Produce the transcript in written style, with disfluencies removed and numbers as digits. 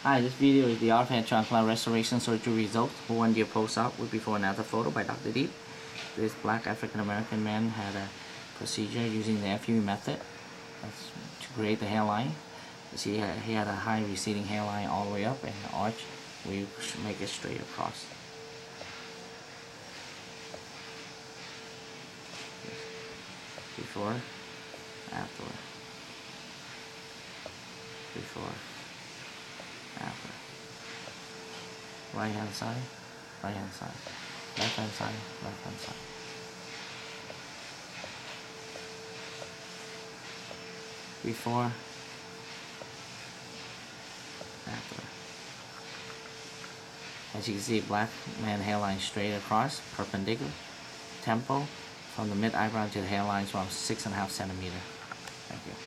Hi, this video is the Artifact Transplant Restoration Surgery results for 1 year post-op with before and after photo by Dr. Diep. This black African American man had a procedure using the FUE method to create the hairline. You see he had a high receding hairline all the way up and an arch. We should make it straight across. Before, after. Before, after. Right hand side, right hand side. Left hand side, left hand side. Before, after. As you can see, black man hairline straight across, perpendicular. Tempo from the mid eyebrow to the hairline is around 6.5 centimeters. Thank you.